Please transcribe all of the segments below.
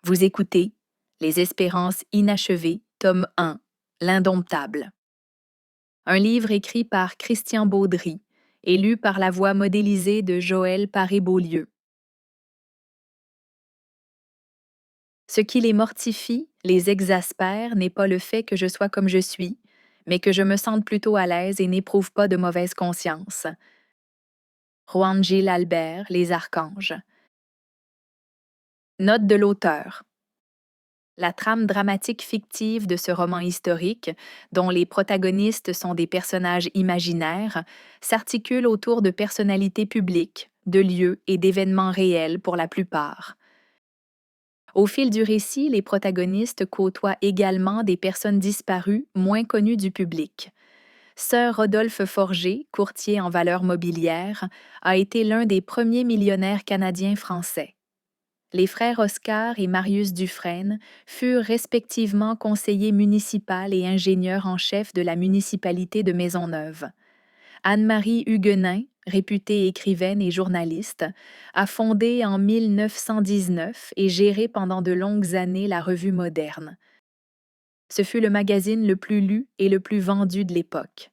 Vous écoutez Les Espérances inachevées, tome 1, L'Indomptable. Un livre écrit par Christian Baudry et lu par la voix modélisée de Joël Paré-Beaulieu. Ce qui les mortifie, les exaspère, n'est pas le fait que je sois comme je suis, mais que je me sente plutôt à l'aise et n'éprouve pas de mauvaise conscience. Juan Gil Albert, Les Archanges. Note de l'auteur. La trame dramatique fictive de ce roman historique, dont les protagonistes sont des personnages imaginaires, s'articule autour de personnalités publiques, de lieux et d'événements réels pour la plupart. Au fil du récit, les protagonistes côtoient également des personnes disparues moins connues du public. Sir Rodolphe Forger, courtier en valeurs mobilières, a été l'un des premiers millionnaires canadiens français. Les frères Oscar et Marius Dufresne furent respectivement conseillers municipaux et ingénieurs en chef de la municipalité de Maisonneuve. Anne-Marie Huguenin, réputée écrivaine et journaliste, a fondé en 1919 et géré pendant de longues années la Revue Moderne. Ce fut le magazine le plus lu et le plus vendu de l'époque.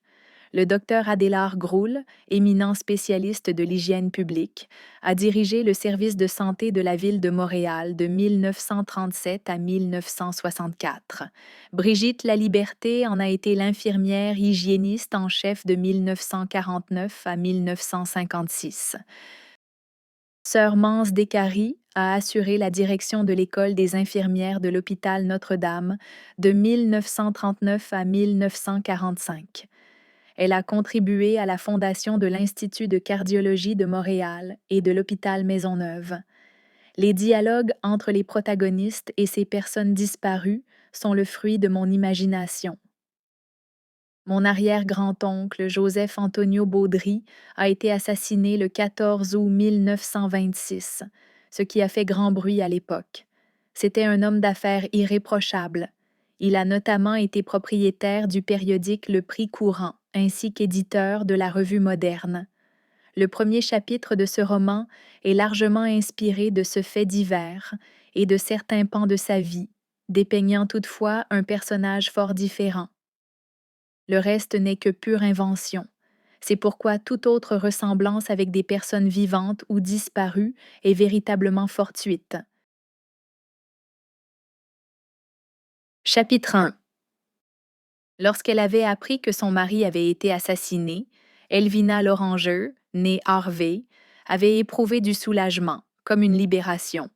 Le docteur Adélard Groul, éminent spécialiste de l'hygiène publique, a dirigé le service de santé de la ville de Montréal de 1937 à 1964. Brigitte Laliberté en a été l'infirmière hygiéniste en chef de 1949 à 1956. Sœur Mance Descaries a assuré la direction de l'école des infirmières de l'hôpital Notre-Dame de 1939 à 1945. Elle a contribué à la fondation de l'Institut de cardiologie de Montréal et de l'hôpital Maisonneuve. Les dialogues entre les protagonistes et ces personnes disparues sont le fruit de mon imagination. Mon arrière-grand-oncle Joseph Antonio Baudry a été assassiné le 14 août 1926, ce qui a fait grand bruit à l'époque. C'était un homme d'affaires irréprochable. Il a notamment été propriétaire du périodique Le Prix Courant, ainsi qu'éditeur de la Revue Moderne. Le premier chapitre de ce roman est largement inspiré de ce fait divers et de certains pans de sa vie, dépeignant toutefois un personnage fort différent. Le reste n'est que pure invention. C'est pourquoi toute autre ressemblance avec des personnes vivantes ou disparues est véritablement fortuite. Chapitre 1. Lorsqu'elle avait appris que son mari avait été assassiné, Elvina Loranger, née Harvey, avait éprouvé du soulagement, comme une libération.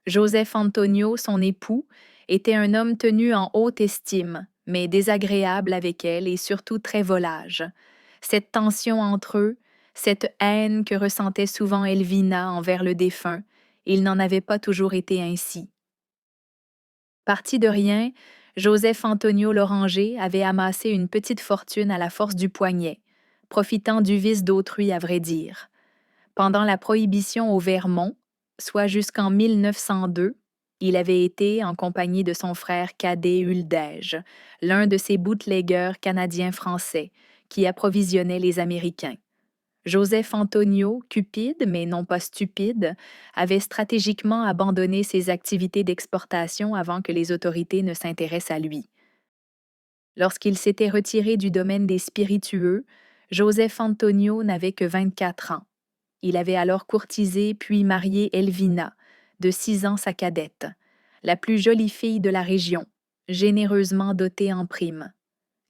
Joseph Antonio, son époux, était un homme tenu en haute estime, mais désagréable avec elle et surtout très volage. Cette tension entre eux, cette haine que ressentait souvent Elvina envers le défunt, il n'en avait pas toujours été ainsi. Parti de rien, Joseph Antonio Loranger avait amassé une petite fortune à la force du poignet, profitant du vice d'autrui à vrai dire. Pendant la prohibition au Vermont, soit jusqu'en 1902, il avait été, en compagnie de son frère cadet Huldège, l'un de ces bootleggers canadiens-français qui approvisionnaient les Américains. Joseph Antonio, cupide mais non pas stupide, avait stratégiquement abandonné ses activités d'exportation avant que les autorités ne s'intéressent à lui. Lorsqu'il s'était retiré du domaine des spiritueux, Joseph Antonio n'avait que 24 ans. Il avait alors courtisé puis marié Elvina, de 6 ans sa cadette, la plus jolie fille de la région, généreusement dotée en primes.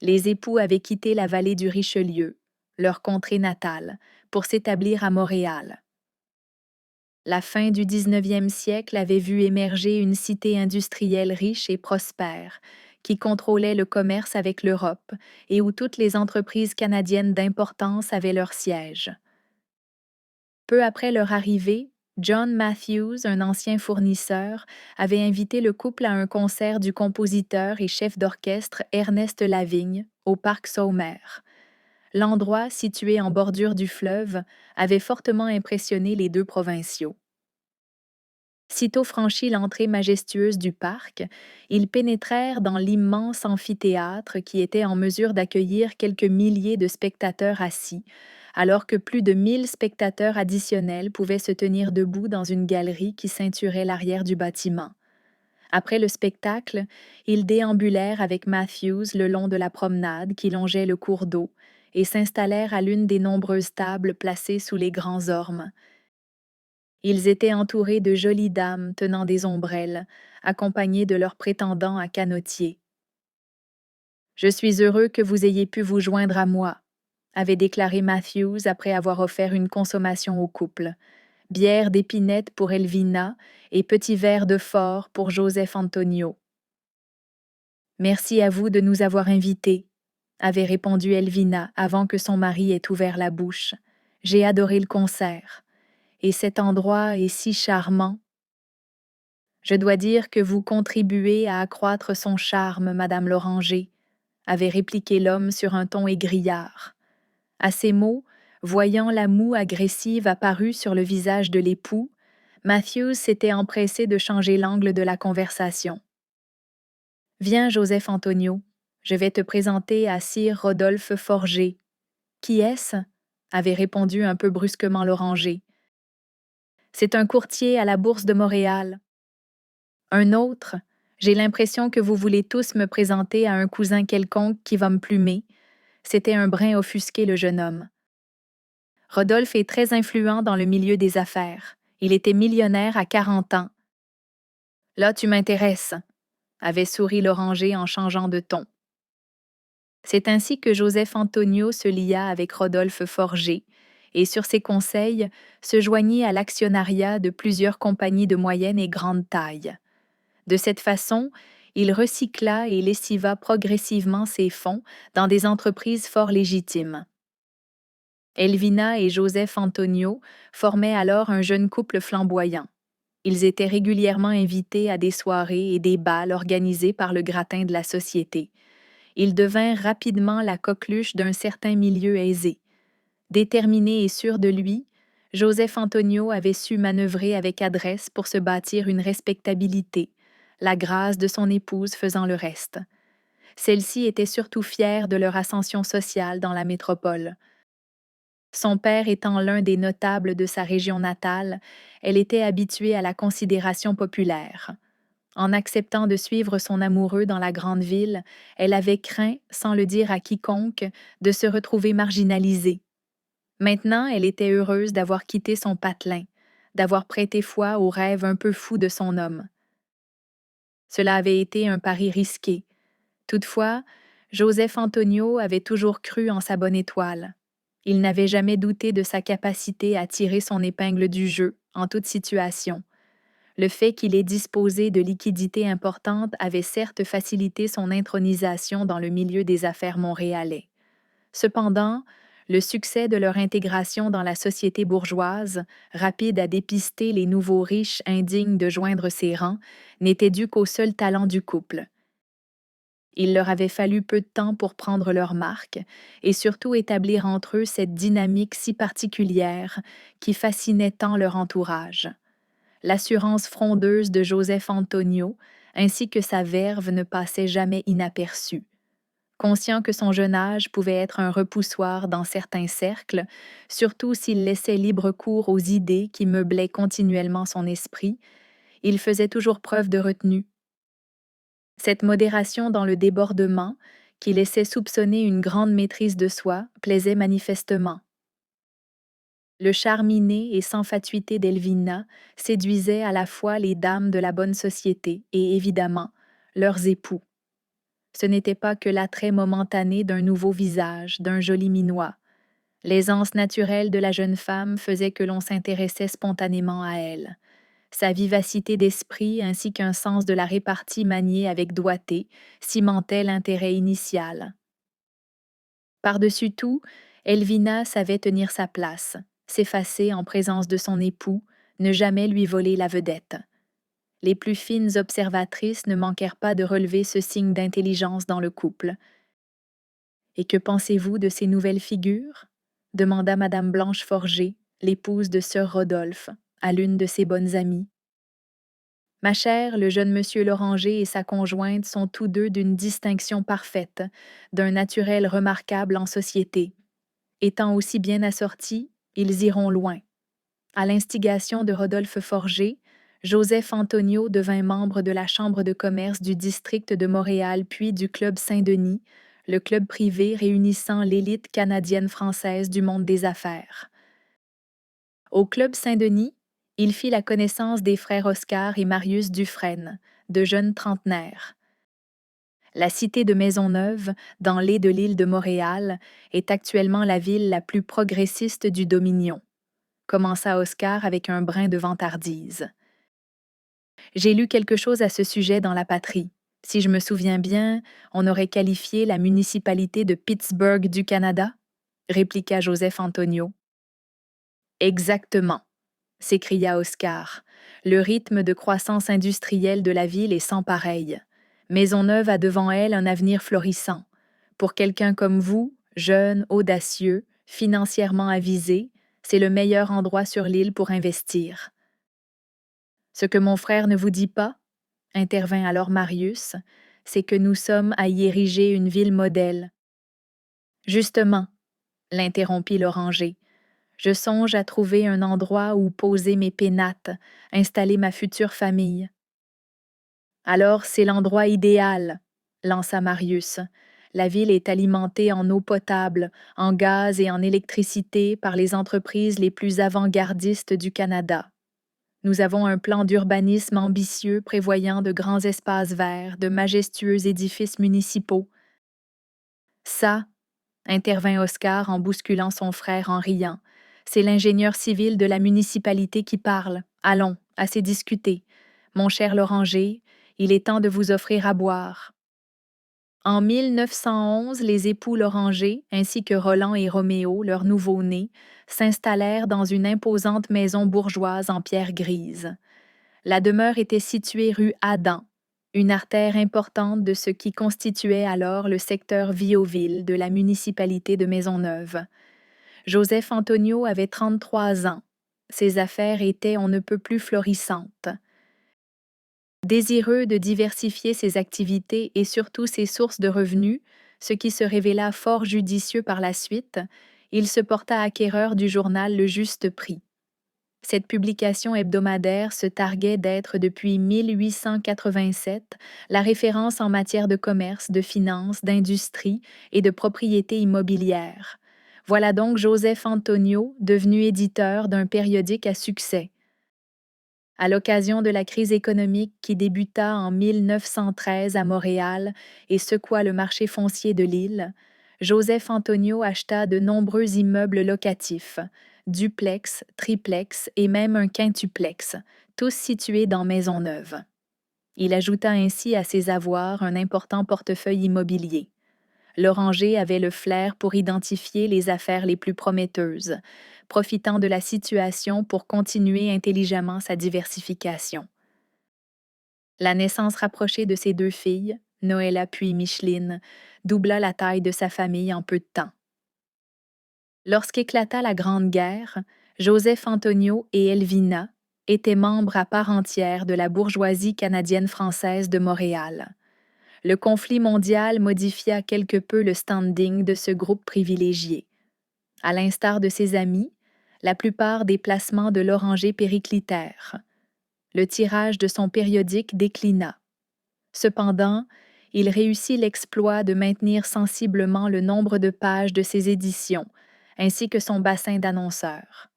Les époux avaient quitté la vallée du Richelieu, leur contrée natale, pour s'établir à Montréal. La fin du 19e siècle avait vu émerger une cité industrielle riche et prospère, qui contrôlait le commerce avec l'Europe et où toutes les entreprises canadiennes d'importance avaient leur siège. Peu après leur arrivée, John Matthews, un ancien fournisseur, avait invité le couple à un concert du compositeur et chef d'orchestre Ernest Lavigne au parc Saumer. L'endroit, situé en bordure du fleuve, avait fortement impressionné les deux provinciaux. Sitôt franchi l'entrée majestueuse du parc, ils pénétrèrent dans l'immense amphithéâtre qui était en mesure d'accueillir quelques milliers de spectateurs assis, alors que plus de 1000 spectateurs additionnels pouvaient se tenir debout dans une galerie qui ceinturait l'arrière du bâtiment. Après le spectacle, ils déambulèrent avec Matthews le long de la promenade qui longeait le cours d'eau et s'installèrent à l'une des nombreuses tables placées sous les grands ormes. Ils étaient entourés de jolies dames tenant des ombrelles, accompagnées de leurs prétendants à canotier. « Je suis heureux que vous ayez pu vous joindre à moi », avait déclaré Matthews après avoir offert une consommation au couple. Bière d'épinette pour Elvina et petit verre de fort pour Joseph Antonio. « Merci à vous de nous avoir invités », avait répondu Elvina avant que son mari ait ouvert la bouche. « J'ai adoré le concert. Et cet endroit est si charmant. » « Je dois dire que vous contribuez à accroître son charme, Madame Loranger », avait répliqué l'homme sur un ton égrillard. À ces mots, voyant la moue agressive apparue sur le visage de l'époux, Matthews s'était empressé de changer l'angle de la conversation. « Viens, Joseph Antonio, je vais te présenter à Sir Rodolphe Forger. »« Qui est-ce » avait répondu un peu brusquement Loranger. « C'est un courtier à la Bourse de Montréal. »« Un autre? J'ai l'impression que vous voulez tous me présenter à un cousin quelconque qui va me plumer. » C'était un brin offusqué le jeune homme. « Rodolphe est très influent dans le milieu des affaires. Il était millionnaire à 40 ans. »« Là, tu m'intéresses, » avait souri Loranger en changeant de ton. C'est ainsi que Joseph Antonio se lia avec Rodolphe Forger et, sur ses conseils, se joignit à l'actionnariat de plusieurs compagnies de moyenne et grande taille. De cette façon, il recycla et lessiva progressivement ses fonds dans des entreprises fort légitimes. Elvina et Joseph Antonio formaient alors un jeune couple flamboyant. Ils étaient régulièrement invités à des soirées et des bals organisés par le gratin de la société. Ils devinrent rapidement la coqueluche d'un certain milieu aisé. Déterminé et sûr de lui, Joseph Antonio avait su manœuvrer avec adresse pour se bâtir une respectabilité, la grâce de son épouse faisant le reste. Celle-ci était surtout fière de leur ascension sociale dans la métropole. Son père étant l'un des notables de sa région natale, elle était habituée à la considération populaire. En acceptant de suivre son amoureux dans la grande ville, elle avait craint, sans le dire à quiconque, de se retrouver marginalisée. Maintenant, elle était heureuse d'avoir quitté son patelin, d'avoir prêté foi au rêve un peu fou de son homme. Cela avait été un pari risqué. Toutefois, Joseph Antonio avait toujours cru en sa bonne étoile. Il n'avait jamais douté de sa capacité à tirer son épingle du jeu, en toute situation. Le fait qu'il ait disposé de liquidités importantes avait certes facilité son intronisation dans le milieu des affaires montréalais. Cependant, le succès de leur intégration dans la société bourgeoise, rapide à dépister les nouveaux riches indignes de joindre ses rangs, n'était dû qu'au seul talent du couple. Il leur avait fallu peu de temps pour prendre leur marque et surtout établir entre eux cette dynamique si particulière qui fascinait tant leur entourage. L'assurance frondeuse de Joseph Antonio ainsi que sa verve ne passaient jamais inaperçues. Conscient que son jeune âge pouvait être un repoussoir dans certains cercles, surtout s'il laissait libre cours aux idées qui meublaient continuellement son esprit, il faisait toujours preuve de retenue. Cette modération dans le débordement, qui laissait soupçonner une grande maîtrise de soi, plaisait manifestement. Le charme inné et sans fatuité d'Elvina séduisait à la fois les dames de la bonne société et, évidemment, leurs époux. Ce n'était pas que l'attrait momentané d'un nouveau visage, d'un joli minois. L'aisance naturelle de la jeune femme faisait que l'on s'intéressait spontanément à elle. Sa vivacité d'esprit ainsi qu'un sens de la répartie manié avec doigté cimentaient l'intérêt initial. Par-dessus tout, Elvina savait tenir sa place, s'effacer en présence de son époux, ne jamais lui voler la vedette. Les plus fines observatrices ne manquèrent pas de relever ce signe d'intelligence dans le couple. « Et que pensez-vous de ces nouvelles figures » demanda Madame Blanche Forger, l'épouse de Sir Rodolphe, à l'une de ses bonnes amies. « Ma chère, le jeune monsieur Loranger et sa conjointe sont tous deux d'une distinction parfaite, d'un naturel remarquable en société. Étant aussi bien assortis, ils iront loin. » À l'instigation de Rodolphe Forger, Joseph Antonio devint membre de la Chambre de commerce du district de Montréal puis du Club Saint-Denis, le club privé réunissant l'élite canadienne-française du monde des affaires. Au Club Saint-Denis, il fit la connaissance des frères Oscar et Marius Dufresne, de jeunes trentenaires. La cité de Maisonneuve, dans l'est de l'île de Montréal, est actuellement la ville la plus progressiste du Dominion, commença Oscar avec un brin de vantardise. J'ai lu quelque chose à ce sujet dans La Patrie. Si je me souviens bien, on aurait qualifié la municipalité de Pittsburgh du Canada, répliqua Joseph Antonio. Exactement, s'écria Oscar. Le rythme de croissance industrielle de la ville est sans pareil. Maisonneuve a devant elle un avenir florissant. Pour quelqu'un comme vous, jeune, audacieux, financièrement avisé, c'est le meilleur endroit sur l'île pour investir. Ce que mon frère ne vous dit pas, intervint alors Marius, c'est que nous sommes à y ériger une ville modèle. Justement, l'interrompit l'oranger, je songe à trouver un endroit où poser mes pénates, installer ma future famille. Alors c'est l'endroit idéal, lança Marius. La ville est alimentée en eau potable, en gaz et en électricité par les entreprises les plus avant-gardistes du Canada. Nous avons un plan d'urbanisme ambitieux prévoyant de grands espaces verts, de majestueux édifices municipaux. Ça, intervint Oscar en bousculant son frère en riant, c'est l'ingénieur civil de la municipalité qui parle. Allons, assez discuté. Mon cher Loranger, il est temps de vous offrir à boire. En 1911, les époux Loranger, ainsi que Roland et Roméo, leur nouveau-né, s'installèrent dans une imposante maison bourgeoise en pierre grise. La demeure était située rue Adam, une artère importante de ce qui constituait alors le secteur Viauville de la municipalité de Maisonneuve. Joseph Antonio avait 33 ans. Ses affaires étaient on ne peut plus florissantes. Désireux de diversifier ses activités et surtout ses sources de revenus, ce qui se révéla fort judicieux par la suite, il se porta acquéreur du journal Le Juste Prix. Cette publication hebdomadaire se targuait d'être depuis 1887 la référence en matière de commerce, de finance, d'industrie et de propriété immobilière. Voilà donc Joseph Antonio, devenu éditeur d'un périodique à succès. À l'occasion de la crise économique qui débuta en 1913 à Montréal et secoua le marché foncier de l'île, Joseph Antonio acheta de nombreux immeubles locatifs, duplex, triplex et même un quintuplex, tous situés dans Maisonneuve. Il ajouta ainsi à ses avoirs un important portefeuille immobilier. Loranger avait le flair pour identifier les affaires les plus prometteuses, profitant de la situation pour continuer intelligemment sa diversification. La naissance rapprochée de ses deux filles, Noëlla puis Micheline, doubla la taille de sa famille en peu de temps. Lorsqu'éclata la Grande Guerre, Joseph Antonio et Elvina étaient membres à part entière de la bourgeoisie canadienne-française de Montréal. Le conflit mondial modifia quelque peu le standing de ce groupe privilégié. À l'instar de ses amis, la plupart des placements de Loranger périclitèrent. Le tirage de son périodique déclina. Cependant, il réussit l'exploit de maintenir sensiblement le nombre de pages de ses éditions, ainsi que son bassin d'annonceurs.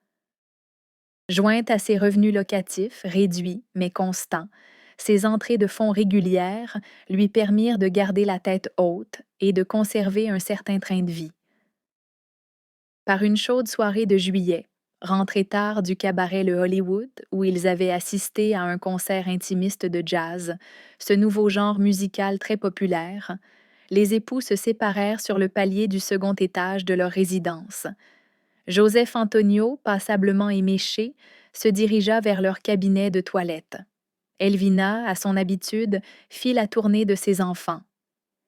Jointe à ses revenus locatifs, réduits mais constants, ses entrées de fonds régulières lui permirent de garder la tête haute et de conserver un certain train de vie. Par une chaude soirée de juillet, rentrés tard du cabaret Le Hollywood, où ils avaient assisté à un concert intimiste de jazz, ce nouveau genre musical très populaire, les époux se séparèrent sur le palier du second étage de leur résidence. Joseph Antonio, passablement éméché, se dirigea vers leur cabinet de toilette. Elvina, à son habitude, fit la tournée de ses enfants.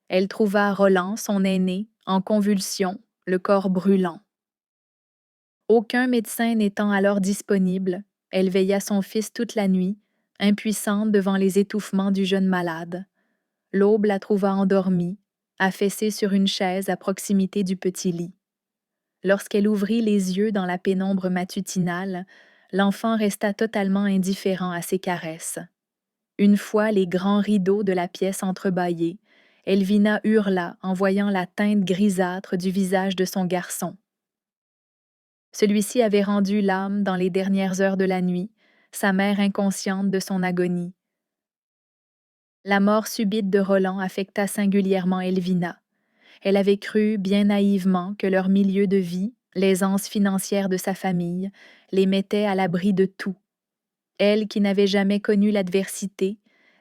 Elle trouva Roland, son aîné, en convulsions, le corps brûlant. Aucun médecin n'étant alors disponible, elle veilla son fils toute la nuit, impuissante devant les étouffements du jeune malade. L'aube la trouva endormie, affaissée sur une chaise à proximité du petit lit. Lorsqu'elle ouvrit les yeux dans la pénombre matutinale, L'enfant resta totalement indifférent à ses caresses. Une fois les grands rideaux de la pièce entrebâillés, Elvina hurla en voyant la teinte grisâtre du visage de son garçon. Celui-ci avait rendu l'âme dans les dernières heures de la nuit, sa mère inconsciente de son agonie. La mort subite de Roland affecta singulièrement Elvina. Elle avait cru, bien naïvement, que leur milieu de vie, l'aisance financière de sa famille, les mettait à l'abri de tout. Elle, qui n'avait jamais connu l'adversité,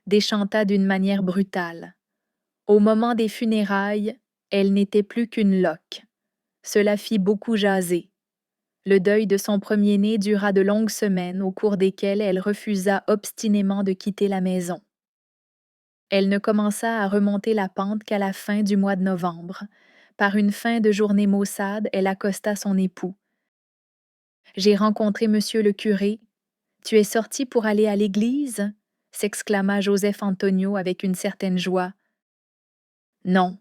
déchanta d'une manière brutale. Au moment des funérailles, elle n'était plus qu'une loque. Cela fit beaucoup jaser. Le deuil de son premier-né dura de longues semaines au cours desquelles elle refusa obstinément de quitter la maison. Elle ne commença à remonter la pente qu'à la fin du mois de novembre. Par une fin de journée maussade, elle accosta son époux. « J'ai rencontré monsieur le curé. Tu es sorti pour aller à l'église ?» s'exclama Joseph Antonio avec une certaine joie. « Non,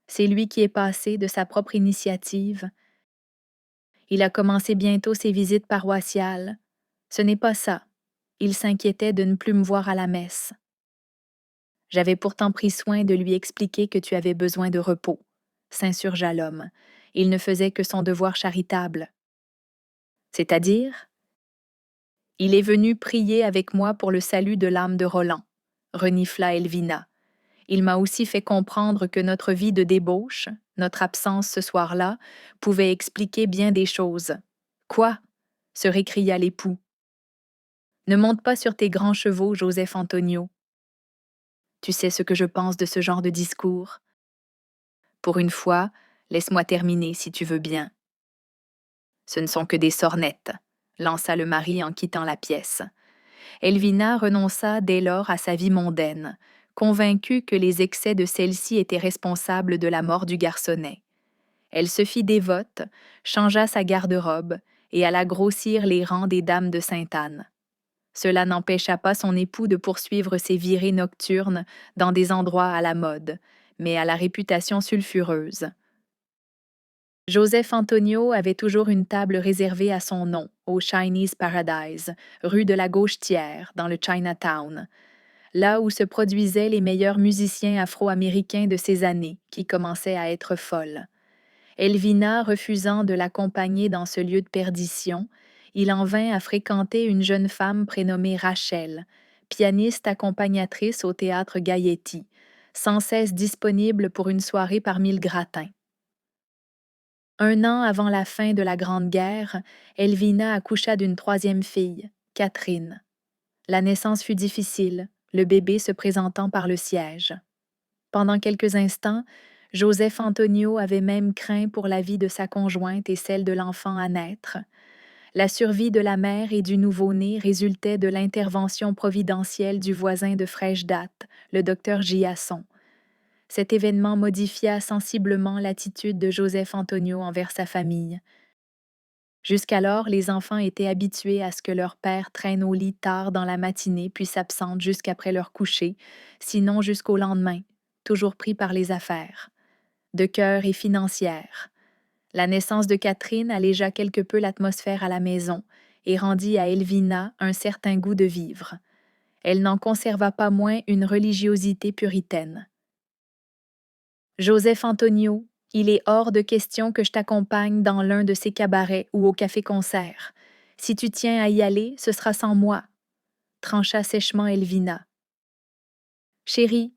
c'est lui qui est passé de sa propre initiative. Il a commencé bientôt ses visites paroissiales. Ce n'est pas ça. Il s'inquiétait de ne plus me voir à la messe. J'avais pourtant pris soin de lui expliquer que tu avais besoin de repos, » s'insurgea l'homme. Il ne faisait que son devoir charitable. C'est-à-dire? Il est venu prier avec moi pour le salut de l'âme de Roland, renifla Elvina. Il m'a aussi fait comprendre que notre vie de débauche, notre absence ce soir-là, pouvait expliquer bien des choses. Quoi? Se récria l'époux. Ne monte pas sur tes grands chevaux, Joseph Antonio. Tu sais ce que je pense de ce genre de discours. Pour une fois, laisse-moi terminer si tu veux bien. Ce ne sont que des sornettes, lança le mari en quittant la pièce. Elvina renonça dès lors à sa vie mondaine, convaincue que les excès de celle-ci étaient responsables de la mort du garçonnet. Elle se fit dévote, changea sa garde-robe et alla grossir les rangs des dames de Sainte-Anne. Cela n'empêcha pas son époux de poursuivre ses virées nocturnes dans des endroits à la mode, mais à la réputation sulfureuse. Joseph Antonio avait toujours une table réservée à son nom, au Chinese Paradise, rue de la Gauchetière, dans le Chinatown, là où se produisaient les meilleurs musiciens afro-américains de ces années, qui commençaient à être folles. Elvina refusant de l'accompagner dans ce lieu de perdition, il en vint à fréquenter une jeune femme prénommée Rachel, pianiste accompagnatrice au théâtre Gaietti, sans cesse disponible pour une soirée parmi le gratin. 1 an avant la fin de la Grande Guerre, Elvina accoucha d'une 3e fille, Catherine. La naissance fut difficile, le bébé se présentant par le siège. Pendant quelques instants, Joseph Antonio avait même craint pour la vie de sa conjointe et celle de l'enfant à naître. La survie de la mère et du nouveau-né résultait de l'intervention providentielle du voisin de fraîche date, le docteur Giasson. Cet événement modifia sensiblement l'attitude de Joseph Antonio envers sa famille. Jusqu'alors, les enfants étaient habitués à ce que leur père traîne au lit tard dans la matinée puis s'absente jusqu'après leur coucher, sinon jusqu'au lendemain, toujours pris par les affaires, de cœur et financières. La naissance de Catherine allégea quelque peu l'atmosphère à la maison et rendit à Elvina un certain goût de vivre. Elle n'en conserva pas moins une religiosité puritaine. Joseph Antonio, il est hors de question que je t'accompagne dans l'un de ces cabarets ou au café-concert. Si tu tiens à y aller, ce sera sans moi, trancha sèchement Elvina. Chérie,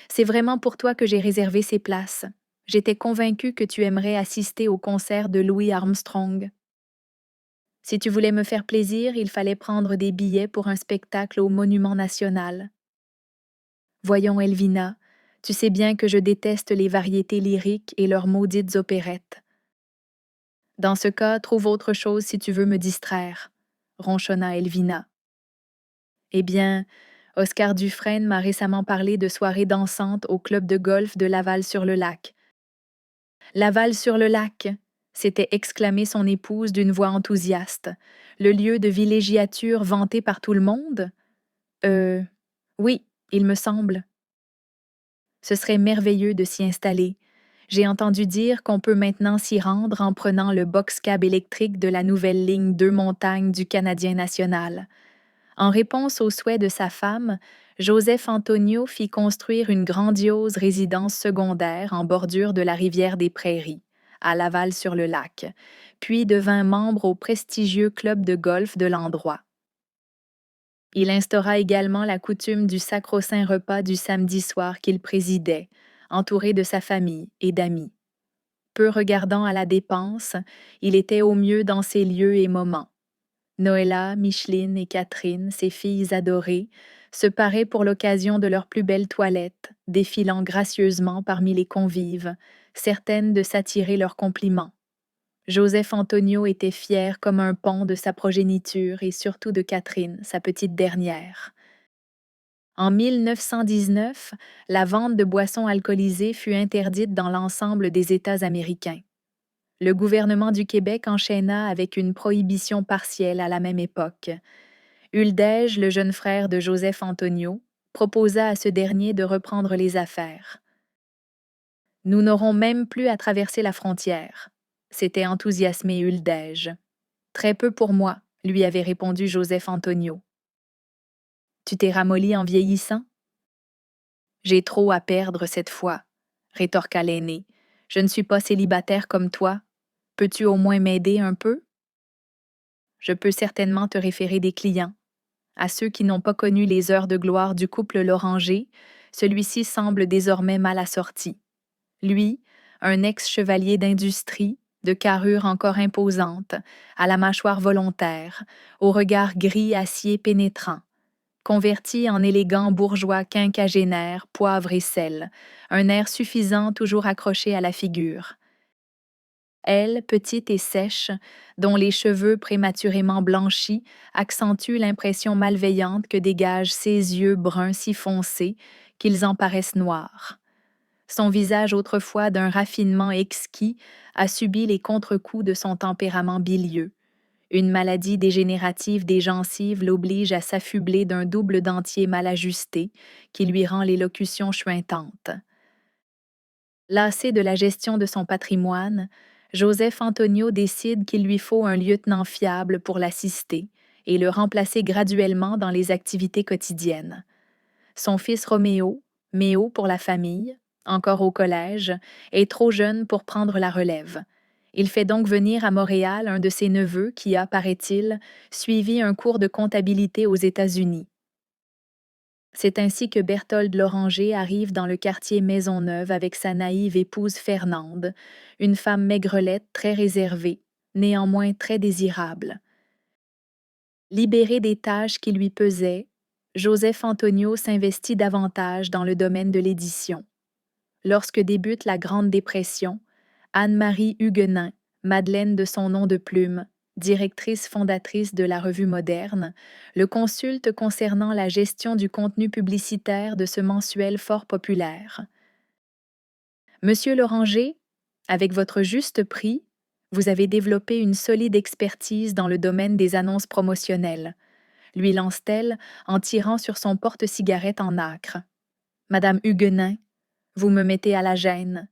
c'est vraiment pour toi que j'ai réservé ces places. J'étais convaincue que tu aimerais assister au concert de Louis Armstrong. Si tu voulais me faire plaisir, il fallait prendre des billets pour un spectacle au Monument National. Voyons, Elvina, tu sais bien que je déteste les variétés lyriques et leurs maudites opérettes. Dans ce cas, trouve autre chose si tu veux me distraire, ronchonna Elvina. Eh bien, Oscar Dufresne m'a récemment parlé de soirées dansantes au club de golf de Laval-sur-le-Lac. Laval-sur-le-Lac, s'était exclamée son épouse d'une voix enthousiaste. Le lieu de villégiature vanté par tout le monde? Oui, il me semble. Ce serait merveilleux de s'y installer. J'ai entendu dire qu'on peut maintenant s'y rendre en prenant le box-cab électrique de la nouvelle ligne 2 montagnes du Canadien national. En réponse au souhait de sa femme, Joseph Antonio fit construire une grandiose résidence secondaire en bordure de la rivière des Prairies, à Laval-sur-le-Lac, puis devint membre au prestigieux club de golf de l'endroit. Il instaura également la coutume du sacro-saint repas du samedi soir qu'il présidait, entouré de sa famille et d'amis. Peu regardant à la dépense, il était au mieux dans ses lieux et moments. Noëlla, Micheline et Catherine, ses filles adorées, se paraient pour l'occasion de leurs plus belles toilettes, défilant gracieusement parmi les convives, certaines de s'attirer leurs compliments. Joseph Antonio était fier comme un pont de sa progéniture et surtout de Catherine, sa petite dernière. En 1919, la vente de boissons alcoolisées fut interdite dans l'ensemble des États américains. Le gouvernement du Québec enchaîna avec une prohibition partielle à la même époque. Uldège, le jeune frère de Joseph Antonio, proposa à ce dernier de reprendre les affaires. Nous n'aurons même plus à traverser la frontière, s'était enthousiasmé Uldège. Très peu pour moi, lui avait répondu Joseph Antonio. Tu t'es ramolli en vieillissant? J'ai trop à perdre cette fois, rétorqua l'aîné. Je ne suis pas célibataire comme toi. Peux-tu au moins m'aider un peu? Je peux certainement te référer des clients. À ceux qui n'ont pas connu les heures de gloire du couple Loranger, celui-ci semble désormais mal assorti. Lui, un ex-chevalier d'industrie, de carrure encore imposante, à la mâchoire volontaire, au regard gris acier pénétrant, converti en élégant bourgeois quinquagénaire, poivre et sel, un air suffisant toujours accroché à la figure. Elle, petite et sèche, dont les cheveux prématurément blanchis accentuent l'impression malveillante que dégagent ses yeux bruns si foncés qu'ils en paraissent noirs. Son visage autrefois d'un raffinement exquis a subi les contre-coups de son tempérament bilieux. Une maladie dégénérative des gencives l'oblige à s'affubler d'un double dentier mal ajusté qui lui rend l'élocution chuintante. Lassé de la gestion de son patrimoine, Joseph Antonio décide qu'il lui faut un lieutenant fiable pour l'assister et le remplacer graduellement dans les activités quotidiennes. Son fils Roméo, Méo pour la famille, encore au collège, est trop jeune pour prendre la relève. Il fait donc venir à Montréal un de ses neveux qui a, paraît-il, suivi un cours de comptabilité aux États-Unis. C'est ainsi que Berthold Loranger arrive dans le quartier Maisonneuve avec sa naïve épouse Fernande, une femme maigrelette très réservée, néanmoins très désirable. Libéré des tâches qui lui pesaient, Joseph Antonio s'investit davantage dans le domaine de l'édition. Lorsque débute la Grande Dépression, Anne-Marie Huguenin, Madeleine de son nom de plume, directrice fondatrice de la Revue Moderne, le consulte concernant la gestion du contenu publicitaire de ce mensuel fort populaire. Monsieur Loranger, avec votre juste prix, vous avez développé une solide expertise dans le domaine des annonces promotionnelles, lui lance-t-elle en tirant sur son porte-cigarette en nacre. Madame Huguenin, vous me mettez à la gêne.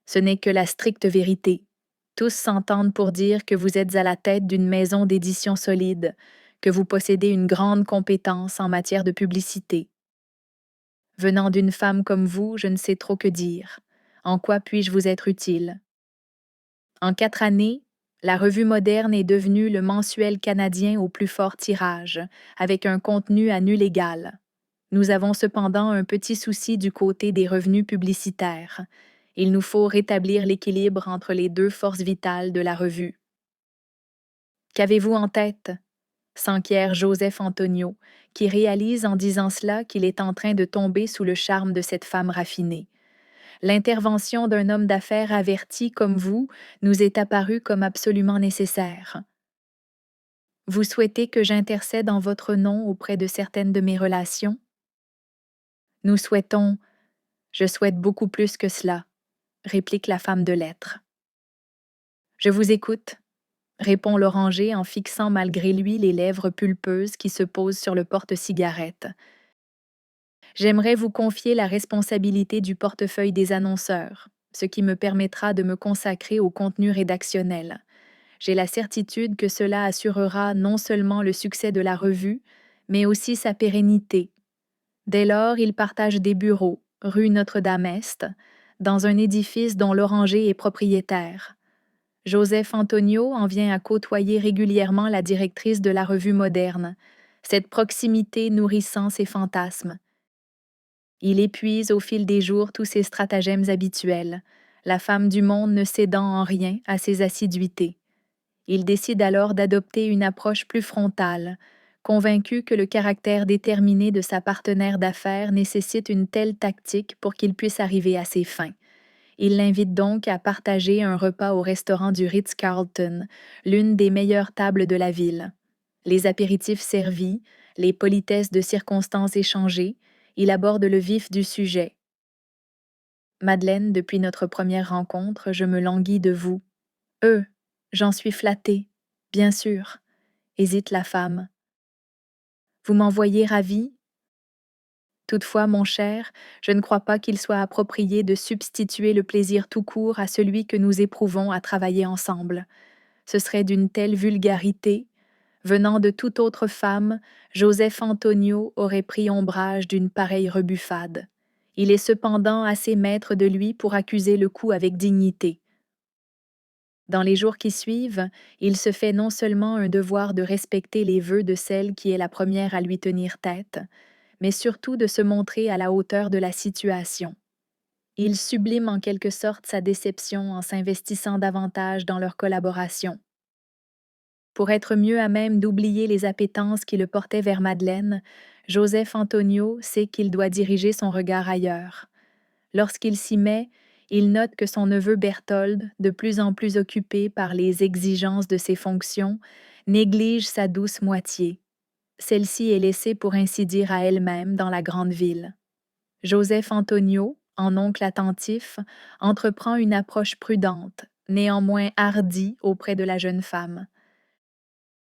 Ce n'est que la stricte vérité. Tous s'entendent pour dire que vous êtes à la tête d'une maison d'édition solide, que vous possédez une grande compétence en matière de publicité. Venant d'une femme comme vous, je ne sais trop que dire. En quoi puis-je vous être utile? En 4 années, la Revue Moderne est devenue le mensuel canadien au plus fort tirage, avec un contenu à nul égal. Nous avons cependant un petit souci du côté des revenus publicitaires. Il nous faut rétablir l'équilibre entre les deux forces vitales de la revue. Qu'avez-vous en tête? S'enquiert Joseph Antonio, qui réalise en disant cela qu'il est en train de tomber sous le charme de cette femme raffinée. L'intervention d'un homme d'affaires averti comme vous nous est apparue comme absolument nécessaire. Vous souhaitez que j'intercède en votre nom auprès de certaines de mes relations? Nous souhaitons... Je souhaite beaucoup plus que cela, réplique la femme de lettres. Je vous écoute, répond Loranger en fixant malgré lui les lèvres pulpeuses qui se posent sur le porte-cigarette. J'aimerais vous confier la responsabilité du portefeuille des annonceurs. ce qui me permettra de me consacrer au contenu rédactionnel. J'ai la certitude que cela assurera non seulement le succès de la revue, mais aussi sa pérennité. Dès lors, il partage des bureaux, rue Notre-Dame-Est, dans un édifice dont l'oranger est propriétaire. Joseph Antonio en vient à côtoyer régulièrement la directrice de la revue moderne, cette proximité nourrissant ses fantasmes. Il épuise au fil des jours tous ses stratagèmes habituels, la femme du monde ne cédant en rien à ses assiduités. Il décide alors d'adopter une approche plus frontale, convaincu que le caractère déterminé de sa partenaire d'affaires nécessite une telle tactique pour qu'il puisse arriver à ses fins. Il l'invite donc à partager un repas au restaurant du Ritz-Carlton, l'une des meilleures tables de la ville. Les apéritifs servis, les politesses de circonstances échangées, il aborde le vif du sujet. Madeleine, depuis notre première rencontre, je me languis de vous. J'en suis flattée, bien sûr, hésite la femme. Vous m'en voyez ravie? Toutefois, mon cher, je ne crois pas qu'il soit approprié de substituer le plaisir tout court à celui que nous éprouvons à travailler ensemble. Ce serait d'une telle vulgarité. Venant de toute autre femme, Joseph Antonio aurait pris ombrage d'une pareille rebuffade. Il est cependant assez maître de lui pour accuser le coup avec dignité. Dans les jours qui suivent, il se fait non seulement un devoir de respecter les vœux de celle qui est la première à lui tenir tête, mais surtout de se montrer à la hauteur de la situation. Il sublime en quelque sorte sa déception en s'investissant davantage dans leur collaboration. Pour être mieux à même d'oublier les appétences qui le portaient vers Madeleine, Joseph Antonio sait qu'il doit diriger son regard ailleurs. Lorsqu'il s'y met, il note que son neveu Berthold, de plus en plus occupé par les exigences de ses fonctions, néglige sa douce moitié. Celle-ci est laissée pour ainsi dire à elle-même dans la grande ville. Joseph Antonio, en oncle attentif, entreprend une approche prudente, néanmoins hardie auprès de la jeune femme.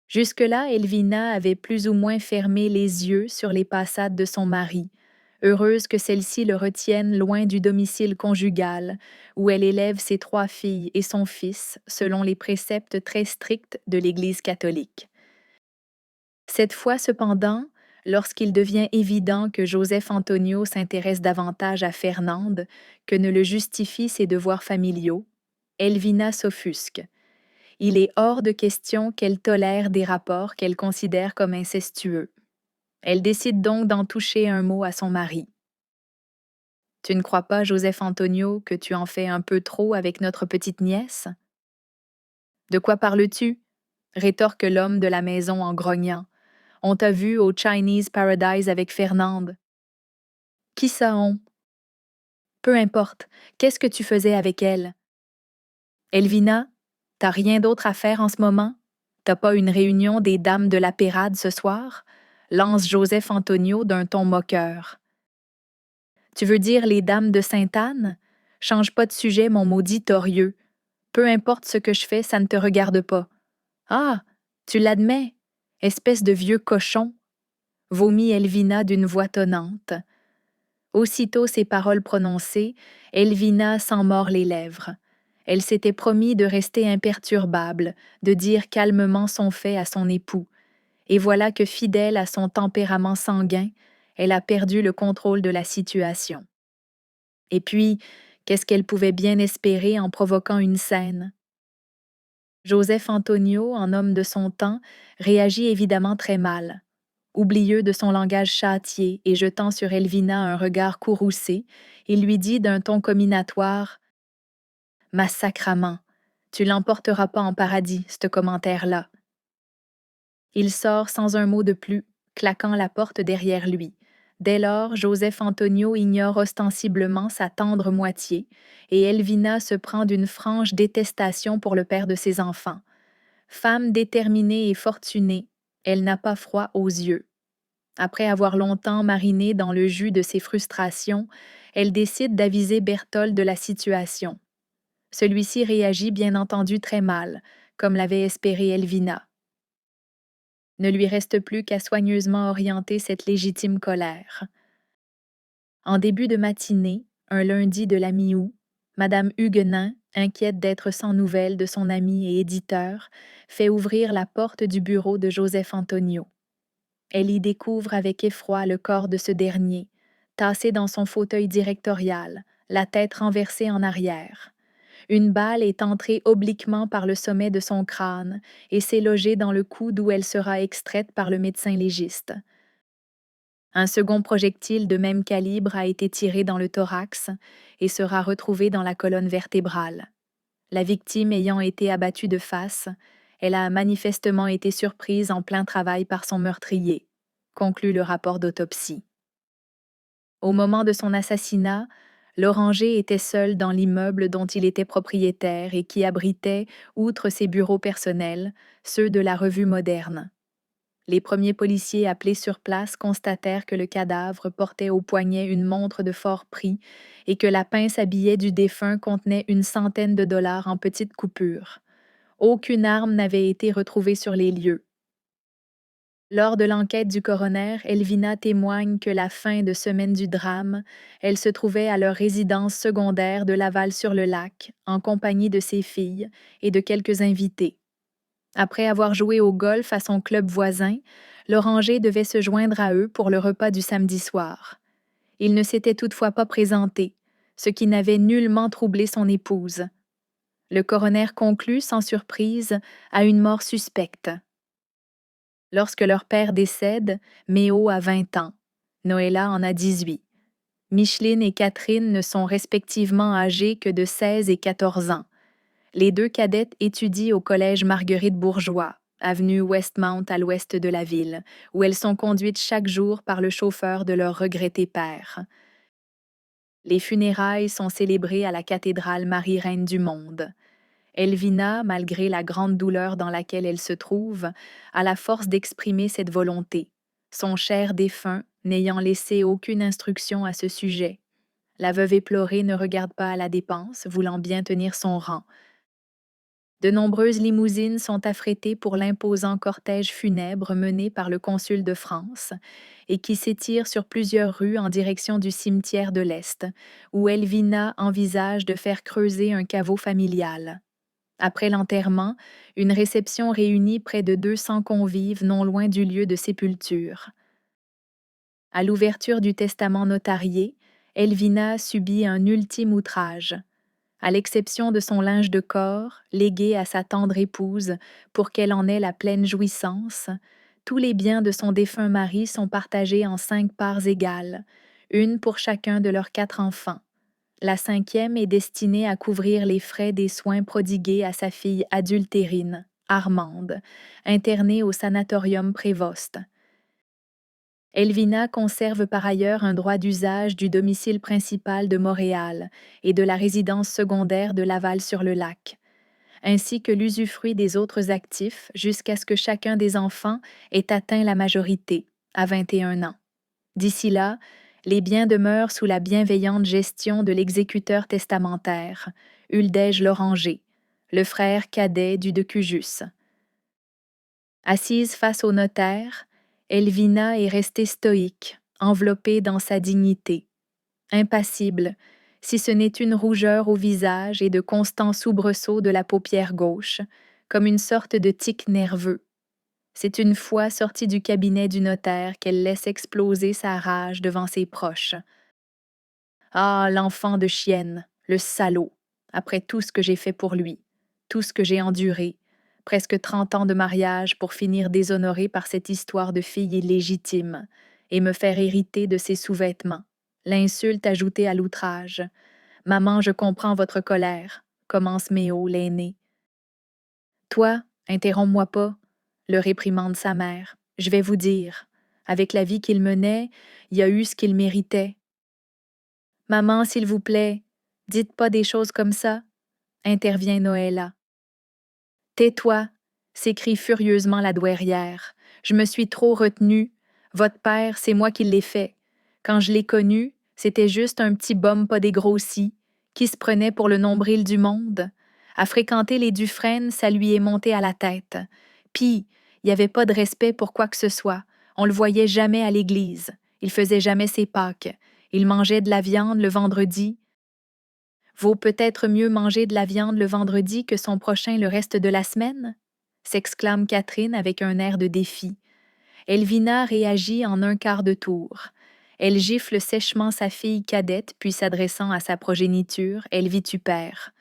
Jusque-là, Elvina avait plus ou moins fermé les yeux sur les passades de son mari, heureuse que celle-ci le retienne loin du domicile conjugal, où elle élève ses 3 filles et son fils selon les préceptes très stricts de l'Église catholique. Cette fois cependant, lorsqu'il devient évident que Joseph Antonio s'intéresse davantage à Fernande que ne le justifient ses devoirs familiaux, Elvina s'offusque. Il est hors de question qu'elle tolère des rapports qu'elle considère comme incestueux. Elle décide donc d'en toucher un mot à son mari. Tu ne crois pas, Joseph Antonio, que tu en fais un peu trop avec notre petite nièce? De quoi parles-tu? Rétorque l'homme de la maison en grognant. On t'a vu au Chinese Paradise avec Fernande. Qui ça on? Peu importe, qu'est-ce que tu faisais avec elle? Elvina, t'as rien d'autre à faire en ce moment? T'as pas une réunion des dames de la Pérade ce soir? Lance Joseph Antonio d'un ton moqueur. Tu veux dire les dames de Sainte-Anne? Change pas de sujet, mon maudit torieux. Peu importe ce que je fais, ça ne te regarde pas. Ah, tu l'admets, espèce de vieux cochon, vomit Elvina d'une voix tonnante. Aussitôt ces paroles prononcées, Elvina s'en mord les lèvres. Elle s'était promis de rester imperturbable, de dire calmement son fait à son époux. Et voilà que, fidèle à son tempérament sanguin, elle a perdu le contrôle de la situation. Et puis, qu'est-ce qu'elle pouvait bien espérer en provoquant une scène? Joseph Antonio, en homme de son temps, réagit évidemment très mal. Oublieux de son langage châtié et jetant sur Elvina un regard courroucé, il lui dit d'un ton comminatoire « Ma sacrament, tu l'emporteras pas en paradis, ce commentaire-là. » Il sort sans un mot de plus, claquant la porte derrière lui. Dès lors, Joseph Antonio ignore ostensiblement sa tendre moitié, et Elvina se prend d'une franche détestation pour le père de ses enfants. Femme déterminée et fortunée, elle n'a pas froid aux yeux. Après avoir longtemps mariné dans le jus de ses frustrations, elle décide d'aviser Berthold de la situation. Celui-ci réagit bien entendu très mal, comme l'avait espéré Elvina. Ne lui reste plus qu'à soigneusement orienter cette légitime colère. En début de matinée, un lundi de la mi-août, Madame Huguenin, inquiète d'être sans nouvelles de son ami et éditeur, fait ouvrir la porte du bureau de Joseph Antonio. Elle y découvre avec effroi le corps de ce dernier, tassé dans son fauteuil directorial, la tête renversée en arrière. Une balle est entrée obliquement par le sommet de son crâne et s'est logée dans le cou d'où elle sera extraite par le médecin légiste. Un second projectile de même calibre a été tiré dans le thorax et sera retrouvé dans la colonne vertébrale. La victime ayant été abattue de face, elle a manifestement été surprise en plein travail par son meurtrier, conclut le rapport d'autopsie. Au moment de son assassinat, Loranger était seul dans l'immeuble dont il était propriétaire et qui abritait, outre ses bureaux personnels, ceux de la Revue Moderne. Les premiers policiers appelés sur place constatèrent que le cadavre portait au poignet une montre de fort prix et que la pince à billets du défunt contenait une centaine de dollars en petites coupures. Aucune arme n'avait été retrouvée sur les lieux. Lors de l'enquête du coroner, Elvina témoigne que la fin de semaine du drame, elle se trouvait à leur résidence secondaire de Laval-sur-le-Lac, en compagnie de ses filles et de quelques invités. Après avoir joué au golf à son club voisin, Loranger devait se joindre à eux pour le repas du samedi soir. Il ne s'était toutefois pas présenté, ce qui n'avait nullement troublé son épouse. Le coroner conclut, sans surprise, à une mort suspecte. Lorsque leur père décède, Méo a 20 ans, Noëlla en a 18. Micheline et Catherine ne sont respectivement âgées que de 16 et 14 ans. Les deux cadettes étudient au collège Marguerite-Bourgeois, avenue Westmount à l'ouest de la ville, où elles sont conduites chaque jour par le chauffeur de leur regretté père. Les funérailles sont célébrées à la cathédrale Marie-Reine du Monde. Elvina, malgré la grande douleur dans laquelle elle se trouve, a la force d'exprimer cette volonté, son cher défunt n'ayant laissé aucune instruction à ce sujet. La veuve éplorée ne regarde pas à la dépense, voulant bien tenir son rang. De nombreuses limousines sont affrétées pour l'imposant cortège funèbre mené par le consul de France et qui s'étire sur plusieurs rues en direction du cimetière de l'Est, où Elvina envisage de faire creuser un caveau familial. Après l'enterrement, une réception réunit près de 200 convives non loin du lieu de sépulture. À l'ouverture du testament notarié, Elvina subit un ultime outrage. À l'exception de son linge de corps, légué à sa tendre épouse pour qu'elle en ait la pleine jouissance, tous les biens de son défunt mari sont partagés en 5 parts égales, une pour chacun de leurs 4 enfants. La 5e est destinée à couvrir les frais des soins prodigués à sa fille adultérine, Armande, internée au sanatorium Prévost. Elvina conserve par ailleurs un droit d'usage du domicile principal de Montréal et de la résidence secondaire de Laval-sur-le-Lac, ainsi que l'usufruit des autres actifs jusqu'à ce que chacun des enfants ait atteint la majorité, à 21 ans. D'ici là, les biens demeurent sous la bienveillante gestion de l'exécuteur testamentaire, Uldège Loranger, le frère cadet du de Cujus. Assise face au notaire, Elvina est restée stoïque, enveloppée dans sa dignité. Impassible, si ce n'est une rougeur au visage et de constants soubresauts de la paupière gauche, comme une sorte de tic nerveux. C'est une fois sortie du cabinet du notaire qu'elle laisse exploser sa rage devant ses proches. Ah, l'enfant de chienne, le salaud, après tout ce que j'ai fait pour lui, tout ce que j'ai enduré, presque 30 ans de mariage pour finir déshonorée par cette histoire de fille illégitime et me faire hériter de ses sous-vêtements, l'insulte ajoutée à l'outrage. Maman, je comprends votre colère, commence Méo, l'aîné. Toi, interromps-moi pas, le réprimande sa mère. Je vais vous dire. Avec la vie qu'il menait, il y a eu ce qu'il méritait. Maman, s'il vous plaît, dites pas des choses comme ça, intervient Noëlla. Tais-toi, s'écrie furieusement la douairière. Je me suis trop retenue. Votre père, c'est moi qui l'ai fait. Quand je l'ai connu, c'était juste un petit bum pas dégrossi, qui se prenait pour le nombril du monde. À fréquenter les Dufresne, ça lui est monté à la tête. Puis, il n'y avait pas de respect pour quoi que ce soit. On le voyait jamais à l'église. Il faisait jamais ses Pâques. Il mangeait de la viande le vendredi. Vaut peut-être mieux manger de la viande le vendredi que son prochain le reste de la semaine? S'exclame Catherine avec un air de défi. Elvina réagit en un quart de tour. Elle gifle sèchement sa fille cadette, puis s'adressant à sa progéniture, elle vitupère.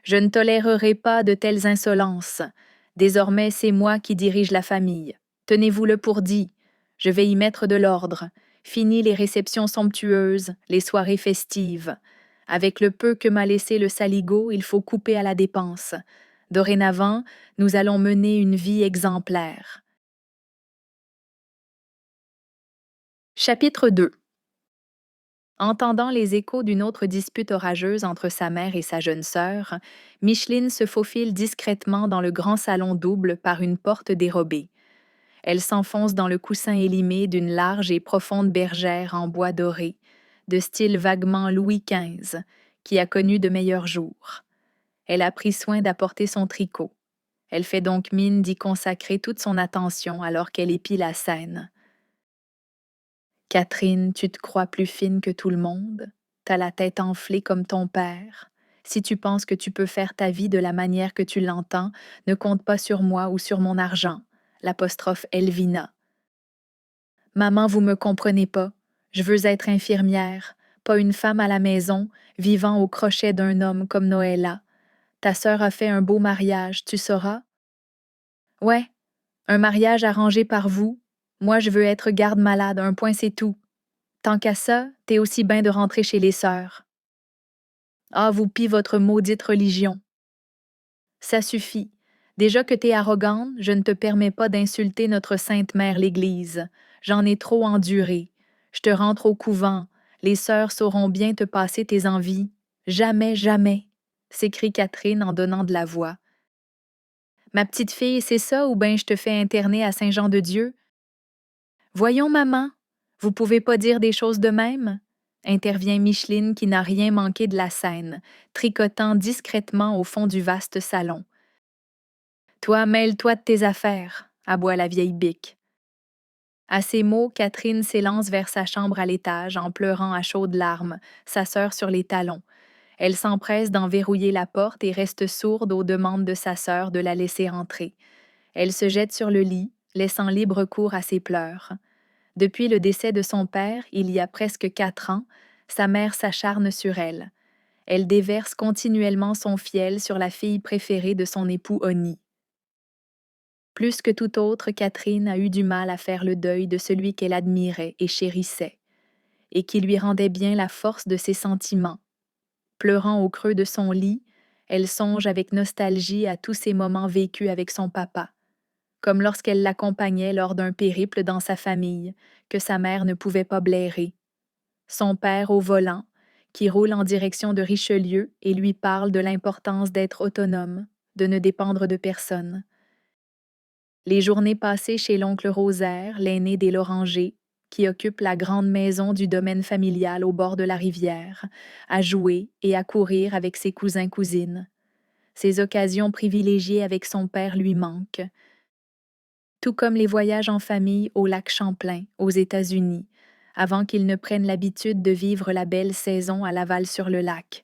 Je ne tolérerai pas de telles insolences. Désormais, c'est moi qui dirige la famille. Tenez-vous-le pour dit. Je vais y mettre de l'ordre. Fini les réceptions somptueuses, les soirées festives. Avec le peu que m'a laissé le saligot, il faut couper à la dépense. Dorénavant, nous allons mener une vie exemplaire. Chapitre 2. Entendant les échos d'une autre dispute orageuse entre sa mère et sa jeune sœur, Micheline se faufile discrètement dans le grand salon double par une porte dérobée. Elle s'enfonce dans le coussin élimé d'une large et profonde bergère en bois doré, de style vaguement Louis XV, qui a connu de meilleurs jours. Elle a pris soin d'apporter son tricot. Elle fait donc mine d'y consacrer toute son attention alors qu'elle épie la scène. Catherine, tu te crois plus fine que tout le monde? T'as la tête enflée comme ton père. Si tu penses que tu peux faire ta vie de la manière que tu l'entends, ne compte pas sur moi ou sur mon argent. L'apostrophe Elvina. Maman, vous me comprenez pas. Je veux être infirmière, pas une femme à la maison, vivant au crochet d'un homme comme Noëlla. Ta sœur a fait un beau mariage, tu sauras? Ouais, un mariage arrangé par vous. Moi, je veux être garde-malade, un point c'est tout. Tant qu'à ça, t'es aussi bien de rentrer chez les sœurs. Ah, vous pis votre maudite religion. Ça suffit. Déjà que t'es arrogante, je ne te permets pas d'insulter notre sainte mère l'Église. J'en ai trop enduré. Je te rentre au couvent. Les sœurs sauront bien te passer tes envies. Jamais, jamais, s'écrie Catherine en donnant de la voix. Ma petite fille, c'est ça ou ben je te fais interner à Saint-Jean-de-Dieu? Voyons, maman, vous pouvez pas dire des choses de même? Intervient Micheline qui n'a rien manqué de la scène, tricotant discrètement au fond du vaste salon. Toi, mêle-toi de tes affaires, aboie la vieille bique. À ces mots, Catherine s'élance vers sa chambre à l'étage en pleurant à chaudes larmes, sa sœur sur les talons. Elle s'empresse d'en verrouiller la porte et reste sourde aux demandes de sa sœur de la laisser entrer. Elle se jette sur le lit, laissant libre cours à ses pleurs. Depuis le décès de son père, il y a presque 4 ans, sa mère s'acharne sur elle. Elle déverse continuellement son fiel sur la fille préférée de son époux Oni. Plus que tout autre, Catherine a eu du mal à faire le deuil de celui qu'elle admirait et chérissait, et qui lui rendait bien la force de ses sentiments. Pleurant au creux de son lit, elle songe avec nostalgie à tous ces moments vécus avec son papa, comme lorsqu'elle l'accompagnait lors d'un périple dans sa famille, que sa mère ne pouvait pas blairer. Son père au volant, qui roule en direction de Richelieu et lui parle de l'importance d'être autonome, de ne dépendre de personne. Les journées passées chez l'oncle Rosaire, l'aîné des Loranger, qui occupe la grande maison du domaine familial au bord de la rivière, à jouer et à courir avec ses cousins-cousines. Ces occasions privilégiées avec son père lui manquent, tout comme les voyages en famille au lac Champlain, aux États-Unis, avant qu'ils ne prennent l'habitude de vivre la belle saison à Laval-sur-le-Lac.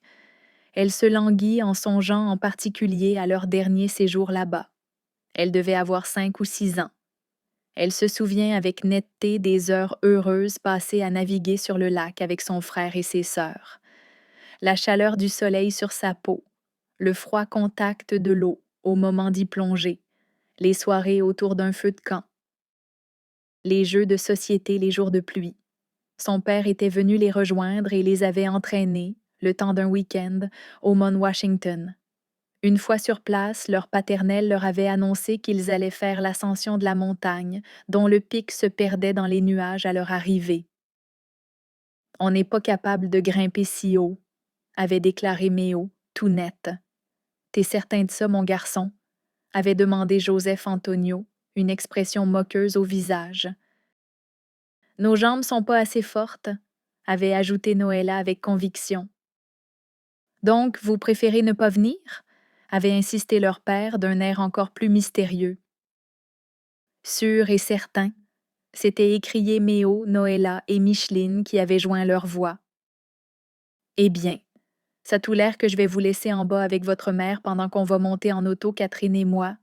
Elle se languit en songeant en particulier à leur dernier séjour là-bas. Elle devait avoir 5 ou 6 ans. Elle se souvient avec netteté des heures heureuses passées à naviguer sur le lac avec son frère et ses sœurs. La chaleur du soleil sur sa peau, le froid contact de l'eau au moment d'y plonger, les soirées autour d'un feu de camp, les jeux de société les jours de pluie. Son père était venu les rejoindre et les avait entraînés, le temps d'un week-end, au Mont Washington. Une fois sur place, leur paternel leur avait annoncé qu'ils allaient faire l'ascension de la montagne, dont le pic se perdait dans les nuages à leur arrivée. On n'est pas capable de grimper si haut, avait déclaré Méo, tout net. T'es certain de ça, mon garçon? Avait demandé Joseph Antonio, une expression moqueuse au visage. Nos jambes sont pas assez fortes, avait ajouté Noëlla avec conviction. Donc, vous préférez ne pas venir? Avait insisté leur père d'un air encore plus mystérieux. Sûr et certain, s'étaient écriés Méo, Noëlla et Micheline qui avaient joint leurs voix. Eh bien, Ça a tout l'air que je vais vous laisser en bas avec votre mère pendant qu'on va monter en auto, Catherine et moi,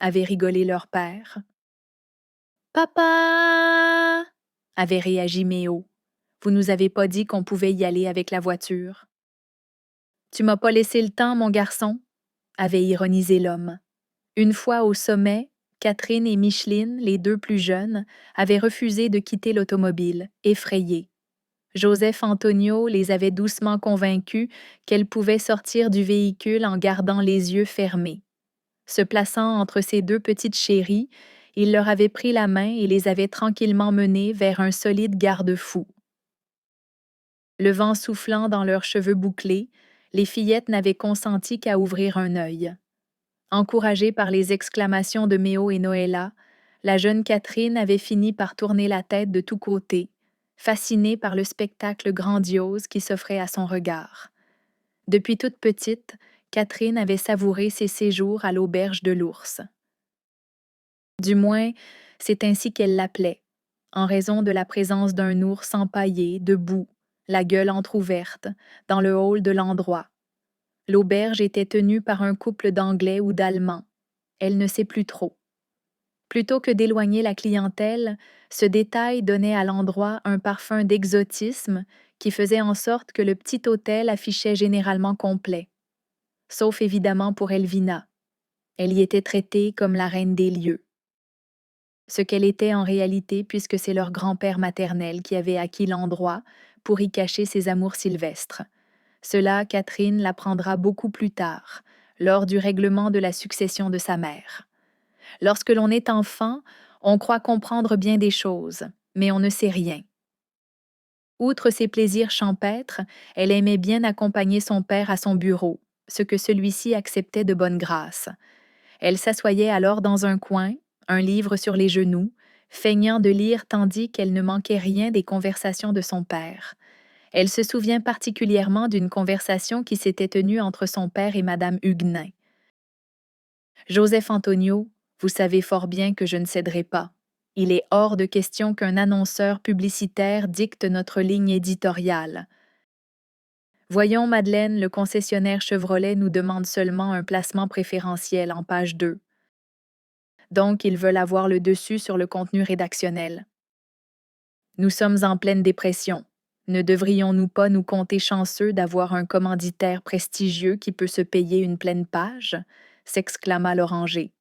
avait rigolé leur père. Papa! Avait réagi Méo. Vous nous avez pas dit qu'on pouvait y aller avec la voiture. Tu m'as pas laissé le temps, mon garçon, avait ironisé l'homme. Une fois au sommet, Catherine et Micheline, les deux plus jeunes, avaient refusé de quitter l'automobile, effrayées. Joseph Antonio les avait doucement convaincus qu'elles pouvaient sortir du véhicule en gardant les yeux fermés. Se plaçant entre ces deux petites chéries, il leur avait pris la main et les avait tranquillement menées vers un solide garde-fou. Le vent soufflant dans leurs cheveux bouclés, les fillettes n'avaient consenti qu'à ouvrir un œil. Encouragée par les exclamations de Méo et Noëlla, la jeune Catherine avait fini par tourner la tête de tous côtés, fascinée par le spectacle grandiose qui s'offrait à son regard. Depuis toute petite, Catherine avait savouré ses séjours à l'auberge de l'Ours. Du moins, c'est ainsi qu'elle l'appelait, en raison de la présence d'un ours empaillé, debout, la gueule entr'ouverte, dans le hall de l'endroit. L'auberge était tenue par un couple d'Anglais ou d'Allemands. Elle ne sait plus trop. Plutôt que d'éloigner la clientèle, ce détail donnait à l'endroit un parfum d'exotisme qui faisait en sorte que le petit hôtel affichait généralement complet. Sauf évidemment pour Elvina. Elle y était traitée comme la reine des lieux. Ce qu'elle était en réalité puisque c'est leur grand-père maternel qui avait acquis l'endroit pour y cacher ses amours sylvestres. Cela, Catherine l'apprendra beaucoup plus tard, lors du règlement de la succession de sa mère. Lorsque l'on est enfant, on croit comprendre bien des choses, mais on ne sait rien. Outre ses plaisirs champêtres, elle aimait bien accompagner son père à son bureau, ce que celui-ci acceptait de bonne grâce. Elle s'assoyait alors dans un coin, un livre sur les genoux, feignant de lire tandis qu'elle ne manquait rien des conversations de son père. Elle se souvient particulièrement d'une conversation qui s'était tenue entre son père et Madame Huguenin. Joseph Antonio, vous savez fort bien que je ne céderai pas. Il est hors de question qu'un annonceur publicitaire dicte notre ligne éditoriale. Voyons, Madeleine, le concessionnaire Chevrolet nous demande seulement un placement préférentiel en page 2. Donc, ils veulent avoir le dessus sur le contenu rédactionnel. Nous sommes en pleine dépression. Ne devrions-nous pas nous compter chanceux d'avoir un commanditaire prestigieux qui peut se payer une pleine page? S'exclama l'oranger.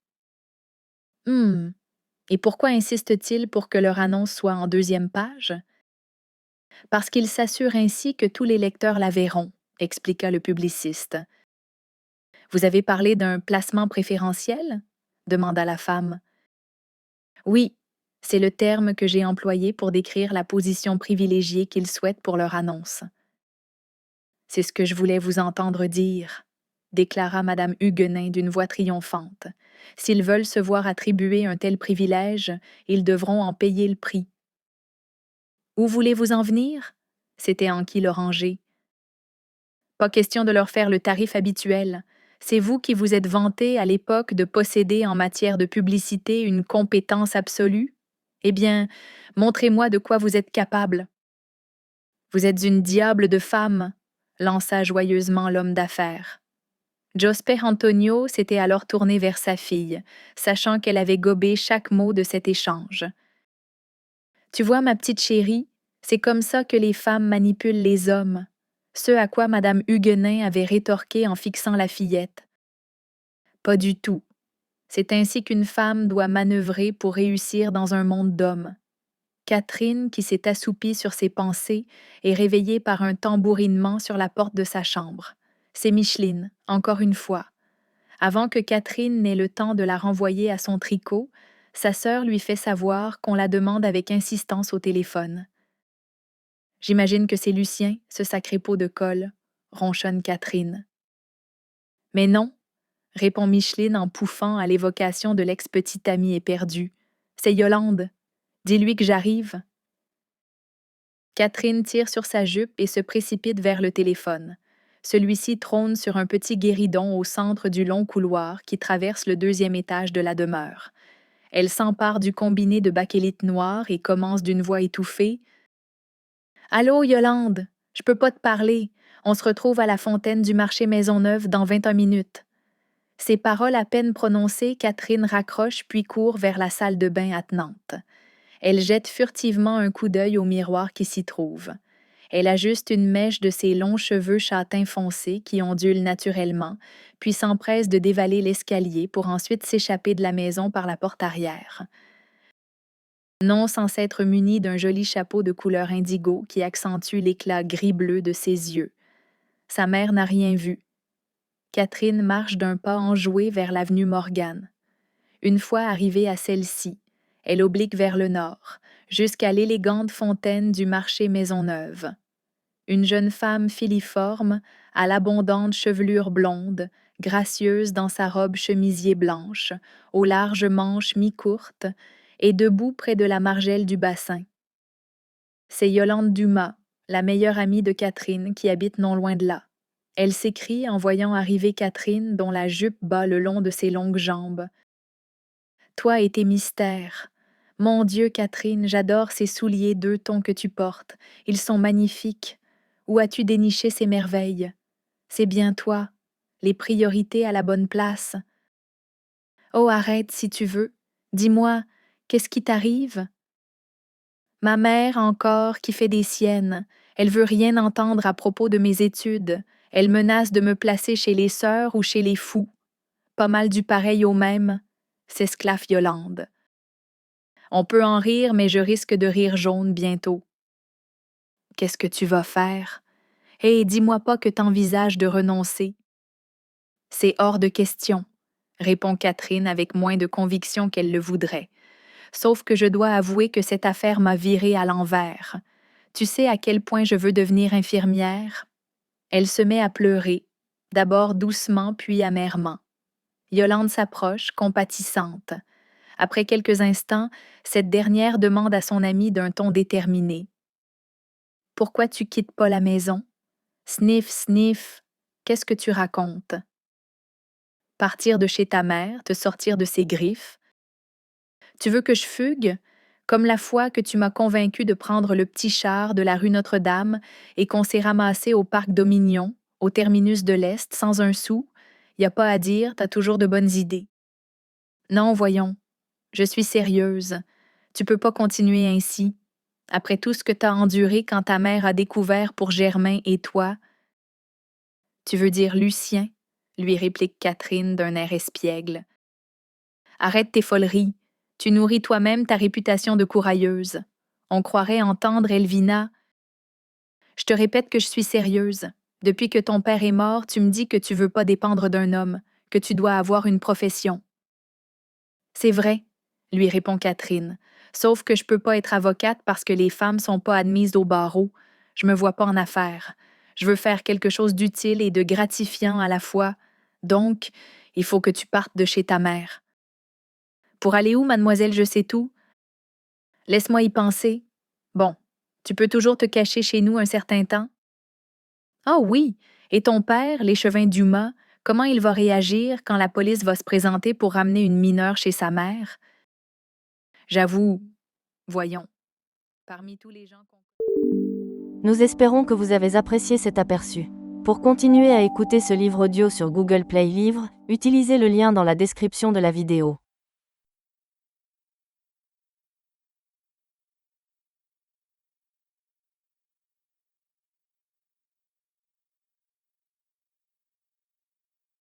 Et pourquoi insiste-t-il pour que leur annonce soit en deuxième page? Parce qu'il s'assure ainsi que tous les lecteurs la verront, expliqua le publiciste. Vous avez parlé d'un placement préférentiel? Demanda la femme. Oui, c'est le terme que j'ai employé pour décrire la position privilégiée qu'ils souhaitent pour leur annonce. C'est ce que je voulais vous entendre dire, déclara Madame Huguenin d'une voix triomphante. S'ils veulent se voir attribuer un tel privilège, ils devront en payer le prix. Où voulez-vous en venir? S'était enquis l'oranger. Pas question de leur faire le tarif habituel. C'est vous qui vous êtes vanté à l'époque de posséder en matière de publicité une compétence absolue? Eh bien, montrez-moi de quoi vous êtes capable. Vous êtes une diable de femme, lança joyeusement l'homme d'affaires. Josper Antonio s'était alors tourné vers sa fille, sachant qu'elle avait gobé chaque mot de cet échange. Tu vois, ma petite chérie, c'est comme ça que les femmes manipulent les hommes, ce à quoi Madame Huguenin avait rétorqué en fixant la fillette. Pas du tout. C'est ainsi qu'une femme doit manœuvrer pour réussir dans un monde d'hommes. Catherine, qui s'est assoupie sur ses pensées, est réveillée par un tambourinement sur la porte de sa chambre. C'est Micheline, encore une fois. Avant que Catherine n'ait le temps de la renvoyer à son tricot, sa sœur lui fait savoir qu'on la demande avec insistance au téléphone. J'imagine que c'est Lucien, ce sacré pot de colle, ronchonne Catherine. Mais non, répond Micheline en pouffant à l'évocation de l'ex-petite amie éperdue. C'est Yolande. Dis-lui que j'arrive. Catherine tire sur sa jupe et se précipite vers le téléphone. Celui-ci trône sur un petit guéridon au centre du long couloir qui traverse le deuxième étage de la demeure. Elle s'empare du combiné de bakélite noir et commence d'une voix étouffée. « Allô, Yolande, je peux pas te parler. On se retrouve à la fontaine du marché Maisonneuve dans 21 minutes. Ces paroles à peine prononcées, Catherine raccroche puis court vers la salle de bain attenante. Elle jette furtivement un coup d'œil au miroir qui s'y trouve. Elle ajuste une mèche de ses longs cheveux châtains foncés qui ondulent naturellement, puis s'empresse de dévaler l'escalier pour ensuite s'échapper de la maison par la porte arrière. Non sans s'être munie d'un joli chapeau de couleur indigo qui accentue l'éclat gris-bleu de ses yeux. Sa mère n'a rien vu. Catherine marche d'un pas enjoué vers l'avenue Morgan. Une fois arrivée à celle-ci, elle oblique vers le nord, jusqu'à l'élégante fontaine du marché Maisonneuve. Une jeune femme filiforme, à l'abondante chevelure blonde, gracieuse dans sa robe chemisier blanche, aux larges manches mi-courtes, est debout près de la margelle du bassin. C'est Yolande Dumas, la meilleure amie de Catherine, qui habite non loin de là. Elle s'écrie en voyant arriver Catherine dont la jupe bat le long de ses longues jambes. « Toi et tes mystères. Mon Dieu, Catherine, j'adore ces souliers 2 tons que tu portes. Ils sont magnifiques. Où as-tu déniché ces merveilles? C'est bien toi. Les priorités à la bonne place. Oh, arrête si tu veux. Dis-moi, qu'est-ce qui t'arrive? Ma mère encore qui fait des siennes. Elle veut rien entendre à propos de mes études. Elle menace de me placer chez les sœurs ou chez les fous. Pas mal du pareil au même, s'esclaffe Yolande. On peut en rire, mais je risque de rire jaune bientôt. Qu'est-ce que tu vas faire? Hé, dis-moi pas que t'envisages de renoncer. C'est hors de question, répond Catherine avec moins de conviction qu'elle le voudrait. Sauf que je dois avouer que cette affaire m'a virée à l'envers. Tu sais à quel point je veux devenir infirmière? Elle se met à pleurer, d'abord doucement puis amèrement. Yolande s'approche, compatissante. Après quelques instants, cette dernière demande à son amie d'un ton déterminé. « Pourquoi tu quittes pas la maison? Sniff, sniff, qu'est-ce que tu racontes? Partir de chez ta mère, te sortir de ses griffes? Tu veux que je fugue? Comme la fois que tu m'as convaincu de prendre le petit char de la rue Notre-Dame et qu'on s'est ramassé au parc Dominion, au terminus de l'Est, sans un sou? Y a pas à dire, t'as toujours de bonnes idées. Non, voyons. Je suis sérieuse. Tu peux pas continuer ainsi. Après tout ce que t'as enduré quand ta mère a découvert pour Germain et toi. Tu veux dire Lucien, lui réplique Catherine d'un air espiègle. Arrête tes foleries. Tu nourris toi-même ta réputation de courailleuse. On croirait entendre Elvina. Je te répète que je suis sérieuse. Depuis que ton père est mort, tu me dis que tu veux pas dépendre d'un homme, que tu dois avoir une profession. C'est vrai, lui répond Catherine, sauf que je peux pas être avocate parce que les femmes sont pas admises au barreau. Je me vois pas en affaires. Je veux faire quelque chose d'utile et de gratifiant à la fois. Donc, il faut que tu partes de chez ta mère. Pour aller où, mademoiselle Je sais tout? Laisse-moi y penser. Bon, tu peux toujours te cacher chez nous un certain temps? Ah oui, et ton père, l'échevin Dumas, comment il va réagir quand la police va se présenter pour ramener une mineure chez sa mère? J'avoue, voyons, parmi tous les gens qu'on... Nous espérons que vous avez apprécié cet aperçu. Pour continuer à écouter ce livre audio sur Google Play Livres, utilisez le lien dans la description de la vidéo.